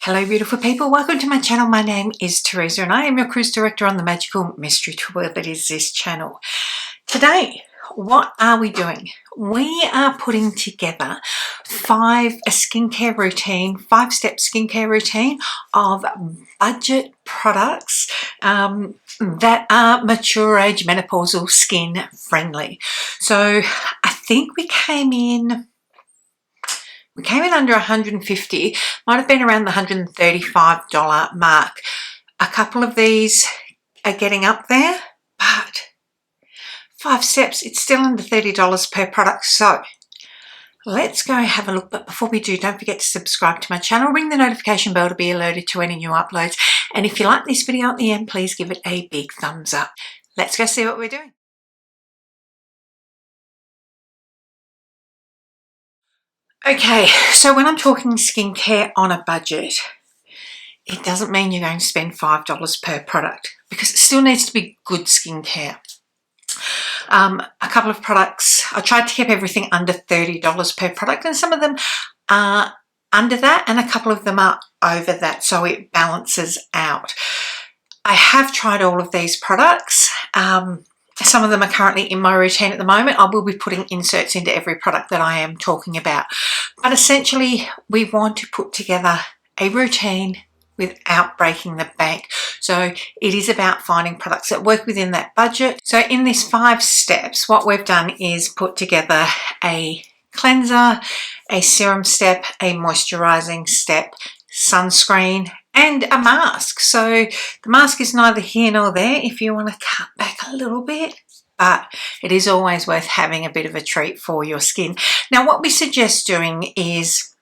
Hello beautiful people, welcome to my channel. My name is Teresa and I am your cruise director on the magical mystery tour that is this channel. Today, what are we doing? We are putting together a skincare routine, 5-step skincare routine of budget products that are mature age menopausal skin friendly. So I think we came in under 150, might have been around the $135 mark. A couple of these are getting up there, but 5 steps, it's still under $30 per product. So let's go have a look. But before we do, don't forget to subscribe to my channel, ring the notification bell to be alerted to any new uploads. And if you like this video at the end, please give it a big thumbs up. Let's go see what we're doing. Okay, so when I'm talking skincare on a budget, it doesn't mean you're going to spend $5 per product because it still needs to be good skincare. A couple of products, I tried to keep everything under $30 per product, and some of them are under that and a couple of them are over that, so it balances out. I have tried all of these products. Some of them are currently in my routine at the moment. I will be putting inserts into every product that I am talking about. But essentially, we want to put together a routine without breaking the bank. So it is about finding products that work within that budget. So in these 5 steps, what we've done is put together a cleanser, a serum step, a moisturizing step, sunscreen, and a mask. So the mask is neither here nor there if you want to cut back a little bit, but it is always worth having a bit of a treat for your skin. Now, what we suggest doing is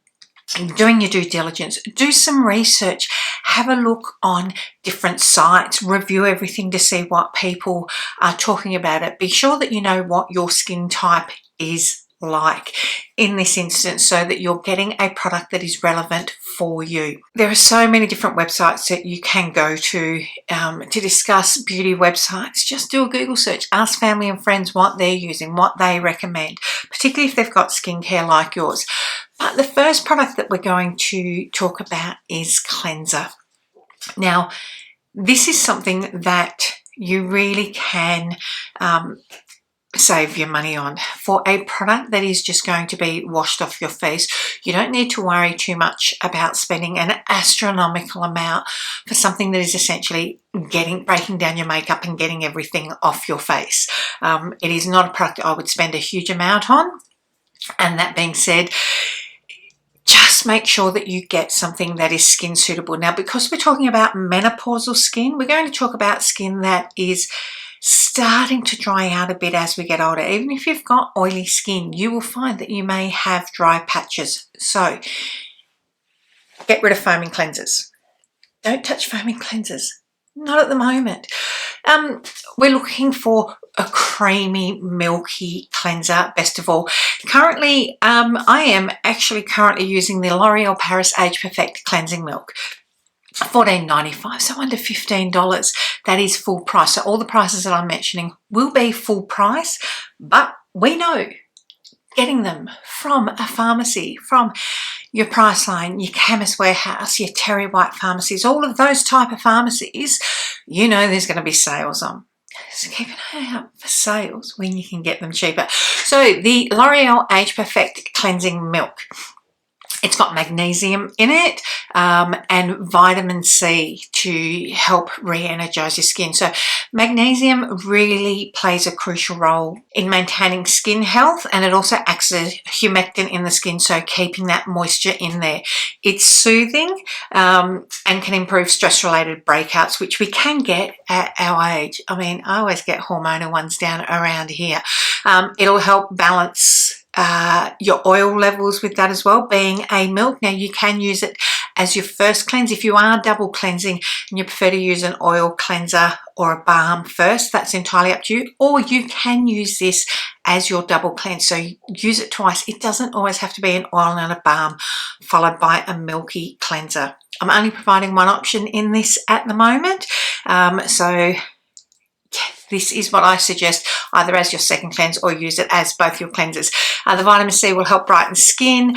doing your due diligence, do some research, have a look on different sites, review everything to see what people are talking about it. Be sure that you know what your skin type is like in this instance so that you're getting a product that is relevant for you. There are so many different websites that you can go to discuss beauty websites. Just do a Google search, ask family and friends what they're using, what they recommend, particularly if they've got skincare like yours. But the first product that we're going to talk about is cleanser. Now, this is something that you really can save your money on. For a product that is just going to be washed off your face, you don't need to worry too much about spending an astronomical amount for something that is essentially breaking down your makeup and getting everything off your face. It is not a product I would spend a huge amount on. And that being said, just make sure that you get something that is skin suitable. Now, because we're talking about menopausal skin, we're going to talk about skin that is starting to dry out a bit as we get older. Even if you've got oily skin, you will find that you may have dry patches. So get rid of foaming cleansers. Don't touch foaming cleansers. Not at the moment. We're looking for a creamy, milky cleanser, best of all. Currently, I am actually currently using the L'Oreal Paris Age Perfect Cleansing Milk. $14.95, so under $15. That is full price. So all the prices that I'm mentioning will be full price, but we know getting them from a pharmacy, from your Priceline, your Chemist Warehouse, your Terry White pharmacies, all of those type of pharmacies, you know there's going to be sales on. So keep an eye out for sales when you can get them cheaper. So the L'Oreal Age Perfect Cleansing Milk. It's got magnesium in it and vitamin C to help re-energize your skin. So magnesium really plays a crucial role in maintaining skin health, and it also acts as a humectant in the skin, so keeping that moisture in there. It's soothing and can improve stress-related breakouts, which we can get at our age. I mean, I always get hormonal ones down around here. It'll help balance your oil levels with that as well, being a milk. Now, you can use it as your first cleanse if you are double cleansing and you prefer to use an oil cleanser or a balm first. That's entirely up to you, or you can use this as your double cleanse, so you use it twice. It doesn't always have to be an oil and a balm followed by a milky cleanser. I'm only providing one option in this at the moment, so this is what I suggest, either as your second cleanse or use it as both your cleansers. The vitamin C will help brighten skin.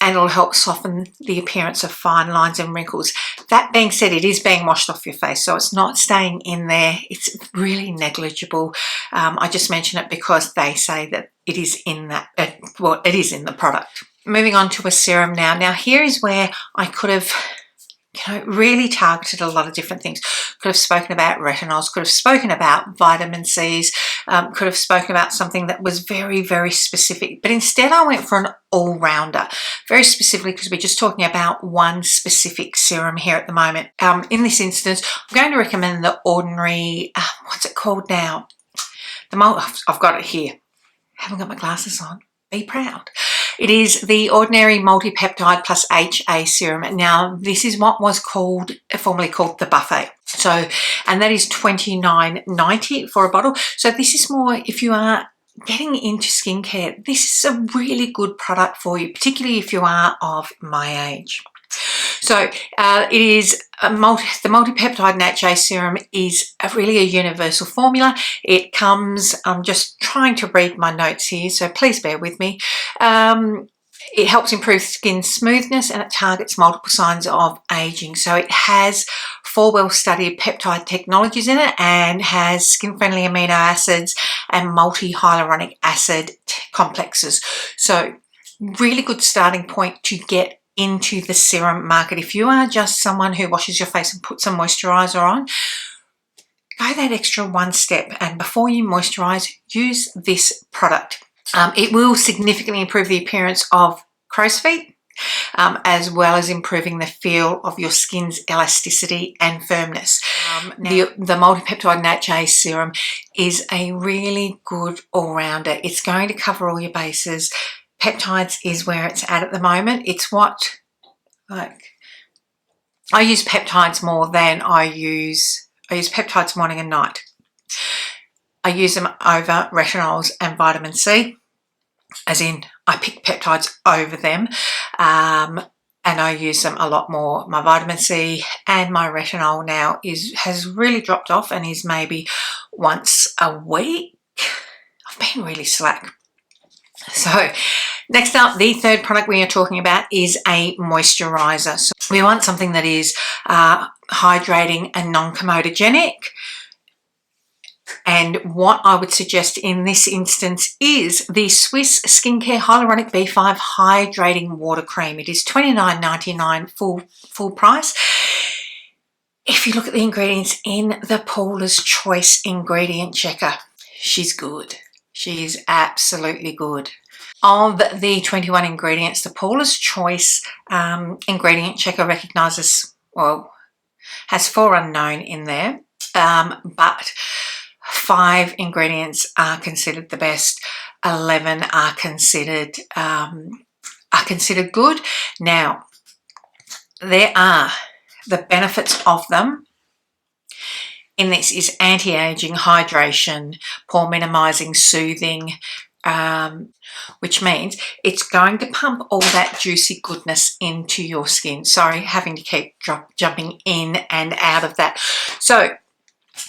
and it'll help soften the appearance of fine lines and wrinkles. That being said, it is being washed off your face, so it's not staying in there. It's really negligible. I just mention it because they say that it is in that, well, it is in the product. Moving on to a serum now. Now here is where I could have, really targeted a lot of different things. Could have spoken about retinols, could have spoken about vitamin C's, could have spoken about something that was very, very specific. But instead I went for an all-rounder, very specifically because we're just talking about one specific serum here at the moment. In this instance, I'm going to recommend the Ordinary, what's it called now? I've got it here. I haven't got my glasses on. Be proud. It is the Ordinary Multi-Peptide plus HA Serum. Now, this is what was formerly called the Buffet. So, and that is $29.90 for a bottle. So this is more if you are getting into skincare. This is a really good product for you, particularly if you are of my age. So it is the multi-peptide HA serum is really a universal formula. It comes, I'm just trying to read my notes here, so please bear with me. It helps improve skin smoothness and it targets multiple signs of aging. So it has 4 well-studied peptide technologies in it and has skin-friendly amino acids and multi-hyaluronic acid complexes. So really good starting point to get into the serum market. If you are just someone who washes your face and puts some moisturizer on, go that extra one step, and before you moisturize, use this product. It will significantly improve the appearance of crow's feet, as well as improving the feel of your skin's elasticity and firmness. The multi-peptide HA serum is a really good all-rounder. It's going to cover all your bases. Peptides is where it's at the moment. It's what, like, I use peptides more than I use peptides morning and night. I use them over retinols and vitamin C, as in I pick peptides over them, and I use them a lot more. My vitamin C and my retinol now has really dropped off and is maybe once a week. I've been really slack. So next up, the third product we are talking about is a moisturizer. So we want something that is hydrating and non-comedogenic. And what I would suggest in this instance is the Swisse Skincare Hyaluronic B5 Hydrating Water Cream. It is $29.99 full price. If you look at the ingredients in the Paula's Choice ingredient checker, she's good. She is absolutely good. Of the 21 ingredients, the Paula's Choice ingredient checker recognises, well, has 4 unknown in there, but 5 ingredients are considered the best. 11 are considered good. Now, there are the benefits of them. In this is anti-aging, hydration, pore minimizing, soothing, which means it's going to pump all that juicy goodness into your skin. Sorry, having to keep jumping in and out of that. So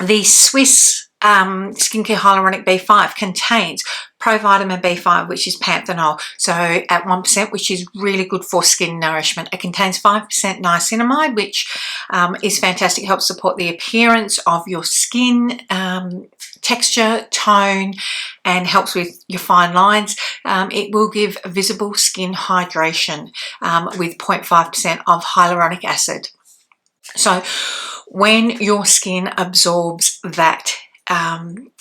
the Swisse Skincare Hyaluronic B5 contains provitamin B5, which is panthenol, so at 1%, which is really good for skin nourishment. It contains 5% niacinamide, which is fantastic. It helps support the appearance of your skin, texture, tone, and helps with your fine lines. It will give visible skin hydration with 0.5% of hyaluronic acid. So when your skin absorbs that,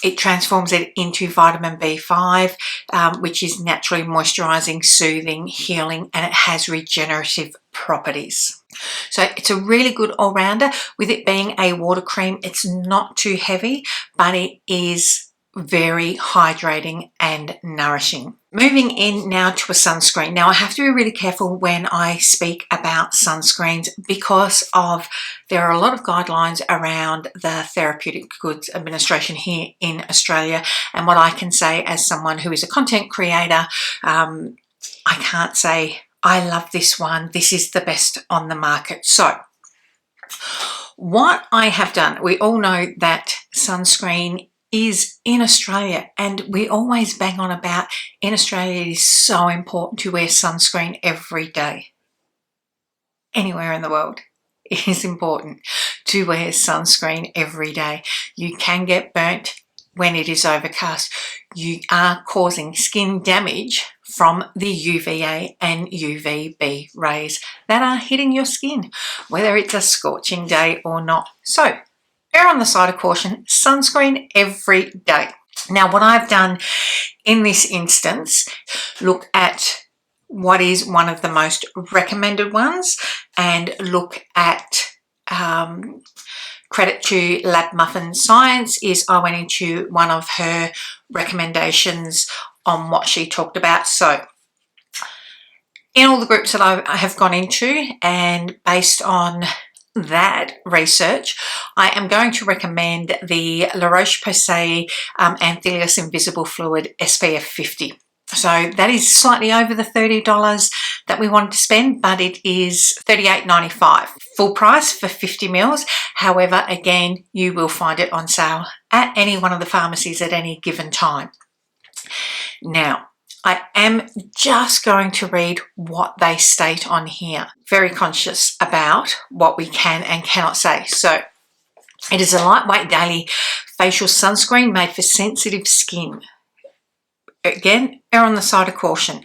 it transforms it into vitamin B5, which is naturally moisturizing, soothing, healing, and it has regenerative properties. So it's a really good all-rounder. With it being a water cream, it's not too heavy, but it is very hydrating and nourishing. Moving in now to a sunscreen. Now I have to be really careful when I speak about sunscreens because there are a lot of guidelines around the Therapeutic Goods Administration here in Australia, and what I can say as someone who is a content creator, I can't say I love this one, this is the best on the market. So what I have done, we all know that sunscreen is in Australia, and we always bang on about in Australia it is so important to wear sunscreen every day. Anywhere in the world, it is important to wear sunscreen every day. You can get burnt when it is overcast. You are causing skin damage from the UVA and UVB rays that are hitting your skin, whether it's a scorching day or not. So err on the side of caution, sunscreen every day. Now, what I've done in this instance, look at what is one of the most recommended ones and look at credit to Lab Muffin Science is I went into one of her recommendations on what she talked about. So in all the groups that I have gone into and based on that research, I am going to recommend the La Roche-Posay Anthelios Invisible Fluid SPF 50. So that is slightly over the $30 that we wanted to spend, but it is $38.95 full price for 50 mils. However, again, you will find it on sale at any one of the pharmacies at any given time. Now, I am just going to read what they state on here. Very conscious about what we can and cannot say. So, it is a lightweight daily facial sunscreen made for sensitive skin. Again, err on the side of caution.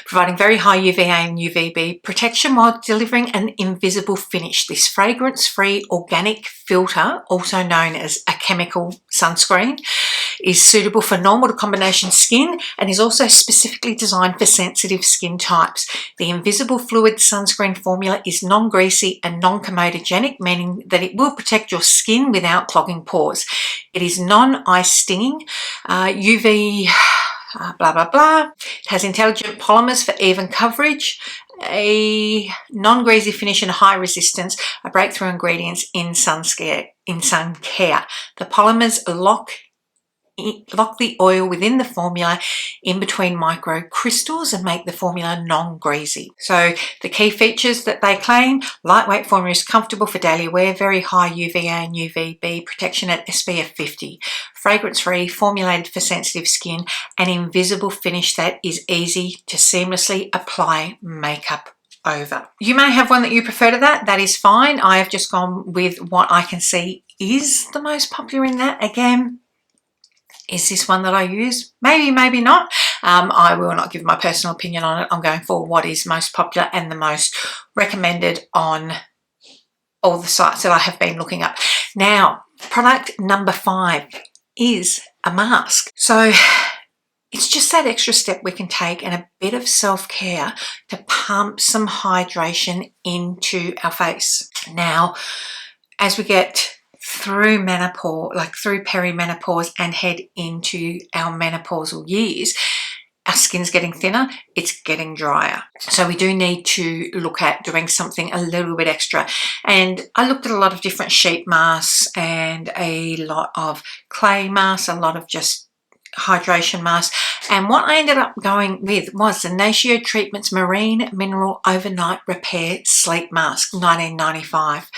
Providing very high UVA and UVB protection while delivering an invisible finish. This fragrance-free organic filter, also known as a chemical sunscreen, is suitable for normal to combination skin and is also specifically designed for sensitive skin types. The invisible fluid sunscreen formula is non-greasy and non-comedogenic, meaning that it will protect your skin without clogging pores. It is non-eye stinging, UV... blah, blah, blah. It has intelligent polymers for even coverage, a non-greasy finish and high resistance, a breakthrough ingredients in sun care. The polymers lock the oil within the formula in between microcrystals and make the formula non-greasy. So the key features that they claim: lightweight formula is comfortable for daily wear, very high UVA and UVB protection at SPF 50, fragrance-free, formulated for sensitive skin, an invisible finish that is easy to seamlessly apply makeup over. You may have one that you prefer to that is fine. I have just gone with what I can see is the most popular in that. Again, is this one that I use? Maybe, maybe not. I will not give my personal opinion on it. I'm going for what is most popular and the most recommended on all the sites that I have been looking up. Now, product number 5 is a mask. So it's just that extra step we can take and a bit of self-care to pump some hydration into our face. Now, as we get through menopause, like through perimenopause and head into our menopausal years, our skin's getting thinner, it's getting drier. So we do need to look at doing something a little bit extra. And I looked at a lot of different sheet masks and a lot of clay masks, a lot of just hydration masks, and what I ended up going with was the Natio Treatments Marine Mineral Overnight Repair Sleep Mask, $19.95.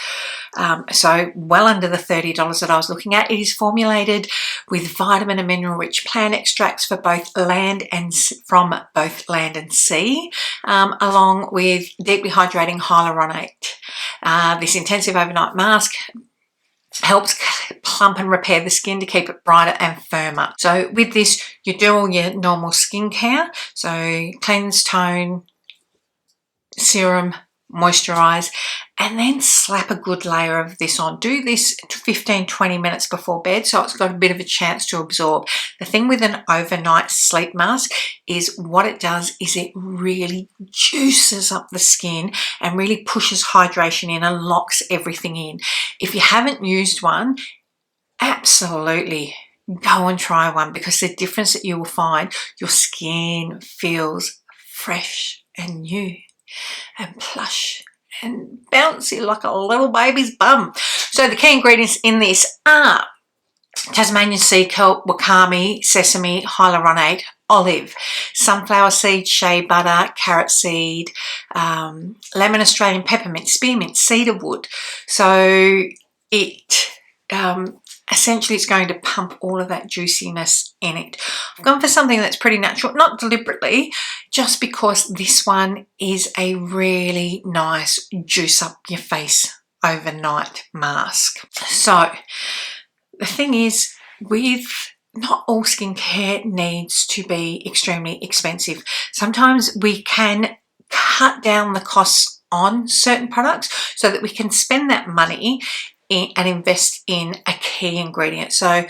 So well under the $30 that I was looking at. It is formulated with vitamin and mineral rich plant extracts for both land and from both land and sea, along with deeply hydrating hyaluronic. This intensive overnight mask helps plump and repair the skin to keep it brighter and firmer. So with this, you do all your normal skincare. So cleanse, tone, serum, moisturize, and then slap a good layer of this on. Do this 15-20 minutes before bed so it's got a bit of a chance to absorb. The thing with an overnight sleep mask is what it does is it really juices up the skin and really pushes hydration in and locks everything in. If you haven't used one, absolutely go and try one, because the difference that you will find, your skin feels fresh and new and plush and bouncy like a little baby's bum. So the key ingredients in this are Tasmanian sea kelp, wakame, sesame, hyaluronate, olive, sunflower seed, shea butter, carrot seed, lemon, Australian peppermint, spearmint, cedar wood. So it essentially it's going to pump all of that juiciness in it. I've gone for something that's pretty natural, not deliberately, just because this one is a really nice juice up your face overnight mask. So the thing is, with not all skincare needs to be extremely expensive. Sometimes we can cut down the costs on certain products so that we can spend that money and invest in a key ingredient. So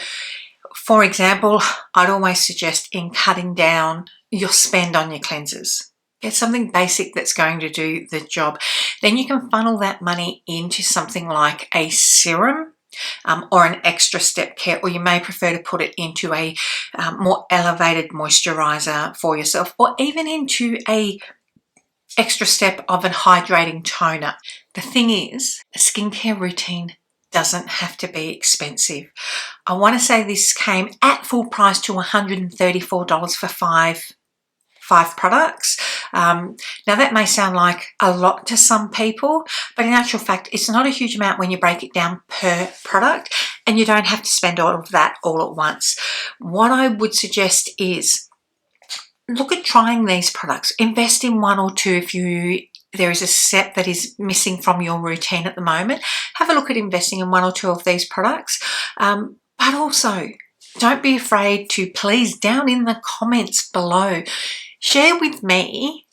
for example, I'd always suggest in cutting down your spend on your cleansers. Get something basic that's going to do the job. Then you can funnel that money into something like a serum or an extra step care, or you may prefer to put it into a more elevated moisturizer for yourself, or even into a extra step of an hydrating toner. The thing is, a skincare routine doesn't have to be expensive. I want to say this came at full price to $134 for five products. Now that may sound like a lot to some people, but in actual fact it's not a huge amount when you break it down per product, and you don't have to spend all of that all at once. What I would suggest is look at trying these products. Invest in one or two if there is a set that is missing from your routine at the moment. Have a look at investing in one or two of these products. But also, don't be afraid to please, down in the comments below, share with me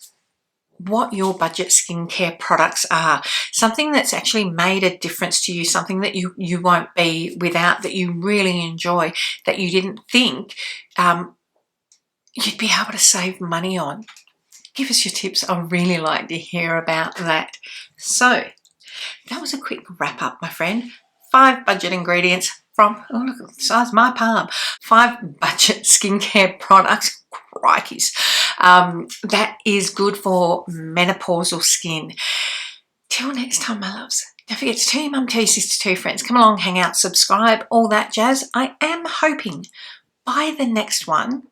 what your budget skincare products are. Something that's actually made a difference to you, something that you won't be without, that you really enjoy, that you didn't think you'd be able to save money on. Give us your tips. I'd really like to hear about that. So that was a quick wrap up, my friend. 5 budget ingredients from, oh look, the size of my palm. 5 budget skincare products. Crikeys. That is good for menopausal skin. Till next time, my loves. Don't forget to tell your mum, tell your sister, tell your friends. Come along, hang out, subscribe, all that jazz. I am hoping by the next one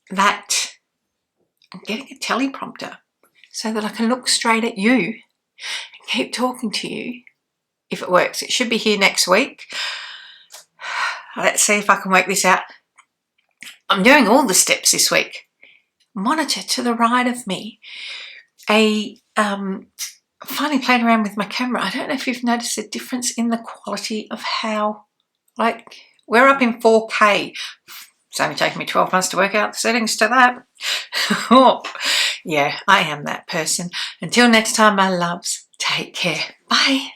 that I'm getting a teleprompter so that I can look straight at you and keep talking to you if it works. It should be here next week. Let's see if I can work this out. I'm doing all the steps this week. Monitor to the right of me. I finally played around with my camera. I don't know if you've noticed a difference in the quality of how, like, we're up in 4K. It's only taken me 12 months to work out the settings to that. Oh, yeah, I am that person. Until next time, my loves, take care. Bye.